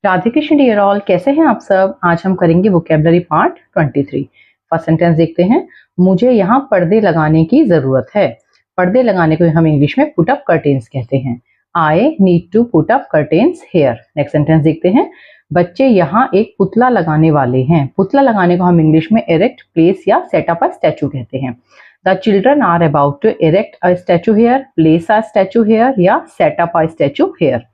Radhe Krishna dear all, कैसे हैं आप सब। आज हम करेंगे वोकेबलरी पार्ट 23। फर्स्ट सेंटेंस देखते हैं। मुझे यहाँ पर्दे लगाने की जरूरत है। पर्दे लगाने को हम इंग्लिश में पुट अप कर्टेन्स कहते हैं। I need to put up curtains here. Next sentence देखते हैं। बच्चे यहाँ एक पुतला लगाने वाले हैं। पुतला लगाने को हम इंग्लिश में इरेक्ट, प्लेस या सेटअप अ स्टैचू कहते हैं। The children are about to erect a statue here, place a statue here या सेटअप अ स्टैचू हेयर।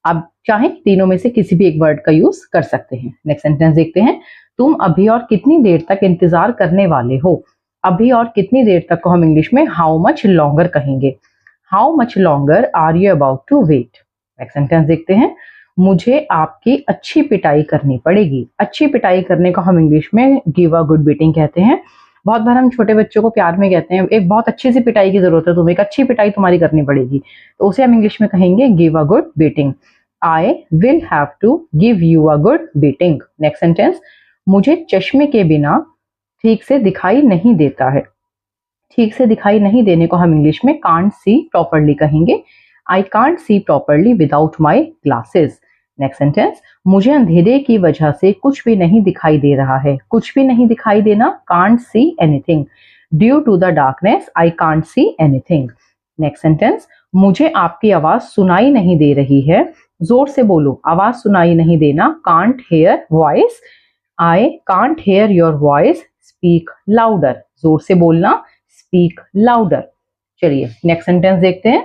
आप चाहें तीनों में से किसी भी एक वर्ड का यूज कर सकते हैं। नेक्स्ट सेंटेंस देखते हैं। तुम अभी और कितनी देर तक इंतजार करने वाले हो। अभी और कितनी देर तक को हम इंग्लिश में हाउ मच लॉन्गर कहेंगे। How much longer are you about to wait. Next sentence देखते हैं। मुझे आपकी अच्छी पिटाई करनी पड़ेगी। अच्छी पिटाई करने को हम इंग्लिश में गिव अ गुड बीटिंग कहते हैं। बहुत बार हम छोटे बच्चों को प्यार में कहते हैं एक बहुत अच्छी सी पिटाई की जरूरत है, तुम्हें एक अच्छी पिटाई तुम्हारी करनी पड़ेगी, तो उसे हम इंग्लिश में कहेंगे give a good beating. I will have to give you a good beating. Next sentence. मुझे चश्मे के बिना ठीक से दिखाई नहीं देता है। ठीक से दिखाई नहीं देने को हम इंग्लिश में can't see properly कहेंगे। I can't see properly without my glasses. Next sentence. मुझे अंधेरे की वजह से कुछ भी नहीं दिखाई दे रहा है। कुछ भी नहीं दिखाई देना can't see anything. Due to the darkness, I can't see anything. Next sentence. मुझे आपकी आवाज सुनाई नहीं दे रही है। जोर से बोलो, आवाज सुनाई नहीं देना can't hear voice. I can't hear your voice, speak louder. जोर से बोलना, स्पीक लाउडर। चलिए नेक्स्ट सेंटेंस देखते हैं।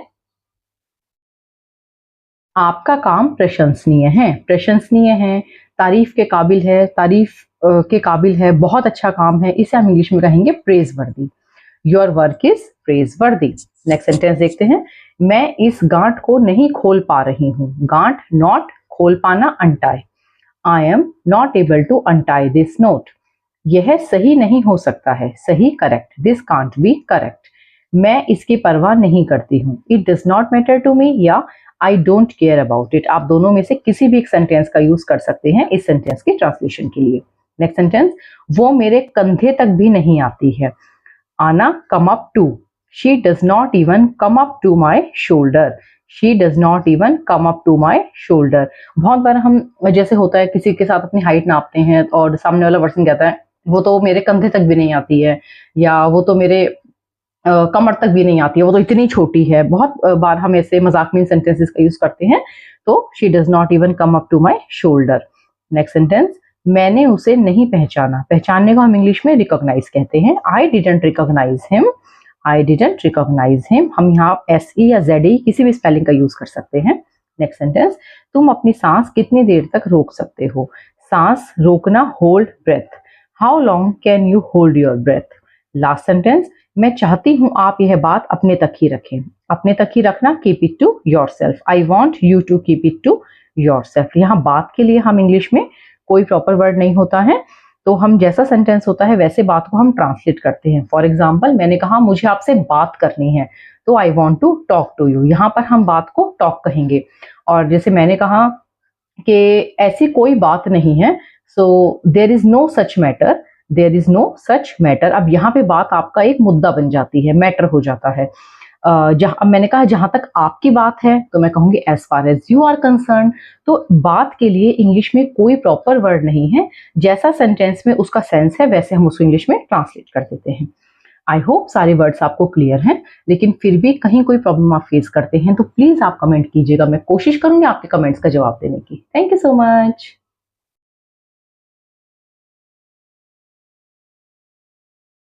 आपका काम प्रशंसनीय है। प्रशंसनीय है, तारीफ के काबिल है, तारीफ के काबिल है, बहुत अच्छा काम है, इसे हम इंग्लिश में कहेंगे प्रेज वर्दी। योर वर्क इज प्रेज वर्दी। नेक्स्ट सेंटेंस देखते हैं। मैं इस गांठ को नहीं खोल पा रही हूँ। गांठ नॉट, खोल पाना untie. I am not able to untie this knot. यह सही नहीं हो सकता है। सही correct, this can't be correct. मैं इसकी परवाह नहीं करती हूँ। It does not matter to me या I don't care about it. आप दोनों में से किसी भी एक सेंटेंस का यूज कर सकते हैं इस सेंटेंस की ट्रांसलेशन के लिए। Next sentence. वो मेरे कंधे तक भी नहीं आती है। आना, come up to. She does not even come up to my shoulder. She does not even come up to my shoulder. बहुत बार हम जैसे होता है किसी के साथ अपनी हाइट नापते हैं और सामने वाला पर्सन कहता है वो तो मेरे कंधे तक भी नहीं आती है, या वो तो मेरे कमर तक भी नहीं आती है, वो तो इतनी छोटी है। बहुत बार हम ऐसे मजाक में सेंटेंसेस का यूज करते हैं। तो she does not even come up to my shoulder. Next sentence. मैंने उसे नहीं पहचाना। पहचानने को हम इंग्लिश में रिकॉग्नाइज कहते हैं। I didn't recognize him. I didn't recognize him. हम यहाँ SE या ZE किसी भी स्पेलिंग का यूज कर सकते हैं। Next sentence. तुम अपनी सांस कितनी देर तक रोक सकते हो। सांस रोकना, hold breath. How long can you hold your breath. Last sentence. मैं चाहती हूँ आप यह बात अपने तक ही रखें। अपने तक ही रखना, keep it to yourself. I want you to keep it to yourself. यहाँ बात के लिए हम इंग्लिश में कोई प्रॉपर वर्ड नहीं होता है, तो हम जैसा सेंटेंस होता है वैसे बात को हम ट्रांसलेट करते हैं। फॉर एग्जाम्पल, मैंने कहा मुझे आपसे बात करनी है, तो I want to talk to you. यहाँ पर हम बात को टॉक कहेंगे। और जैसे मैंने कहा कि ऐसी कोई बात नहीं है, so there is no such matter. There is no such matter. अब यहाँ पे बात आपका एक मुद्दा बन जाती है, मैटर हो जाता है। अब मैंने कहा जहां तक आपकी बात है तो मैं कहूंगी as far as you are concern. तो बात के लिए इंग्लिश में कोई प्रॉपर वर्ड नहीं है। जैसा सेंटेंस में उसका सेंस है वैसे हम उसको इंग्लिश में ट्रांसलेट कर देते हैं। आई होप सारे वर्ड्स आपको क्लियर हैं, लेकिन फिर भी कहीं कोई प्रॉब्लम आप फेस करते हैं तो प्लीज आप कमेंट कीजिएगा। मैं कोशिश करूंगी आपके कमेंट्स का जवाब देने की। Thank you so much.